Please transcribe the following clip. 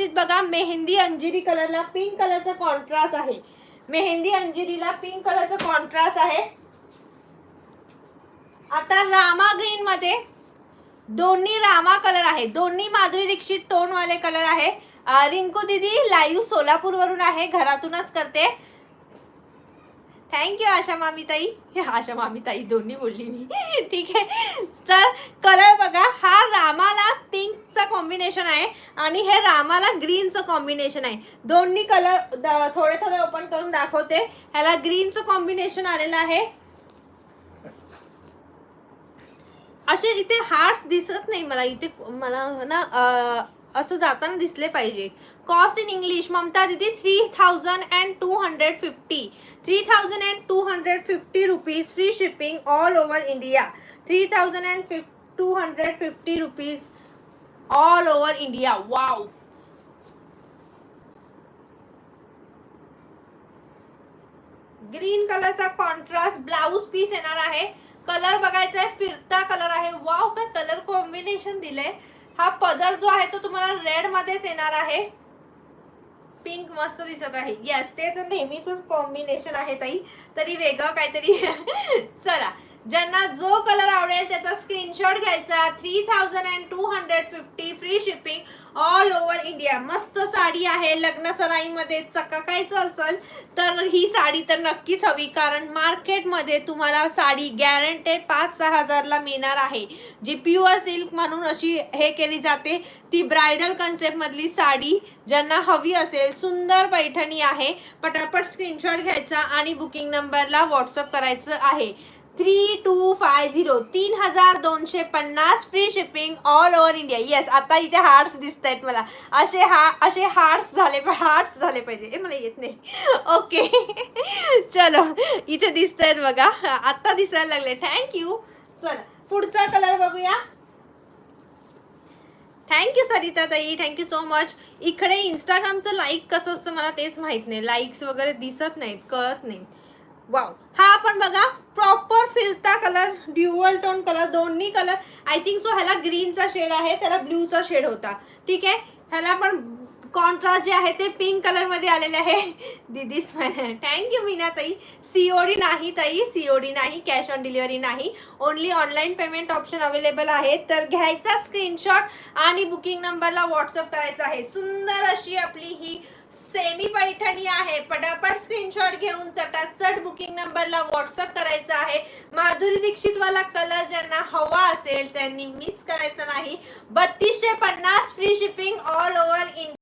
व्यवस्थित बघा, मेहंदी अंजिरी कलरला पिंक कलरचा कॉन्ट्रास्ट आहे, मेहंदी अंजिरीला पिंक कलरचा कॉन्ट्रास्ट आहे। आता रामा ग्रीन मध्ये दोन्ही रामा कलर आहे, दोन्ही माधुरी दीक्षित टोन वाले कलर आहे। रिंकू दीदी लाईव्ह सोलापूर वरून आहे, घरातूनच करते। थँक्यू आशा मामी ताई, आशा मामी ताई दोन्ही बोलली मी, ठीक आहे। तर कलर बघा, हा रामाला पिंकचा कॉम्बिनेशन आहे आणि हे रामाला ग्रीनचं कॉम्बिनेशन आहे। दोन्ही कलर थोडे थोडे ओपन करून दाखवते। ह्याला ग्रीनचं कॉम्बिनेशन आलेलं आहे। असे इथे हार्ट्स दिसत नाही मला, इथे मला ना असं जाताना दिसले पाहिजे। कॉस्ट इन इंग्लिश ममता दीदी 3250, 3250 rupees, free shipping all over India, 3250 rupees all over India. Wow, green कलरचा कॉन्ट्रास्ट ब्लाउज पीस येणार आहे। कलर बघायचा आहे, फिरता कलर आहे। वाव, काय कलर कॉम्बिनेशन दिलंय। हा पदर जो आहे तो तुम्हाला रेड मध्येच येणार आहे, पिंक मस्त दिसत आहे। यस, ते तर नेहमीच कॉम्बिनेशन आहे ताई, तरी वेगळं काहीतरी चला, ज्यांना जो कलर आवडेल त्याचा स्क्रीनशॉट घ्यायचा। 3250, free shipping all over India. मस्त साडी आहे, लग्न सराईमध्ये चकाकायचं असेल तर ही साडी तर नक्कीच हवी, कारण मार्केटमध्ये तुम्हाला साडी गॅरंटेड 5-6 हजारला मिळणार आहे। जी प्युअर सिल्क म्हणून अशी हे केली जाते, ती ब्रायडल कन्सेप्ट मधली साडी ज्यांना हवी असेल, सुंदर पैठणी आहे। पटापट स्क्रीनशॉट घ्यायचा आणि बुकिंग नंबरला व्हॉट्सअप करायचं आहे। 3250, 3250, free shipping all over India. Yes, आता इथे हार्ट्स दिसत आहेत मला, असे हार्ट्स झाले पाहिजे, मला येत नाही। ओके चलो, इथे दिसत आहेत बघा, आता दिसायला लागले। थँक्यू। चला पुढचा कलर बघूया। थँक्यू सरिता ताई, थँक्यू सो मच। इकडे इंस्टाग्रामचं लाईक कसं असतं मला तेच माहित नाही, लाईक्स वगैरे दिसत नाहीत, कळत नाही। वाव, हा पण बघा प्रॉपर फिरता कलर, ड्युअल टोन कलर, दोन्ही कलर। आय थिंक सो ह्याला ग्रीनचा शेड आहे, त्याला ब्ल्यूचा शेड होता, ठीक आहे। ह्याला पण कॉन्ट्रास्ट जे आहे ते पिंक कलर मध्ये आलेले आहे। दीदी थँक्यू मीना ताई। सीओडी नाही ताई, सीओडी नाही, कॅश ऑन डिलिव्हरी नाही, only online payment option available आहे। तर घ्यायचा स्क्रीनशॉट आणि बुकिंग नंबरला व्हॉट्सअप करायचा आहे। सुंदर अशी आपली ही सेमी पैठणी आहे। पटापट स्क्रीनशॉट घेऊन चटाचट बुकिंग नंबरला व्हॉट्सअप करायचा आहे। माधुरी दीक्षित वाला कलर ज्यांना हवा असेल त्यांनी मिस करायचं नाही। 3250, free shipping all over India.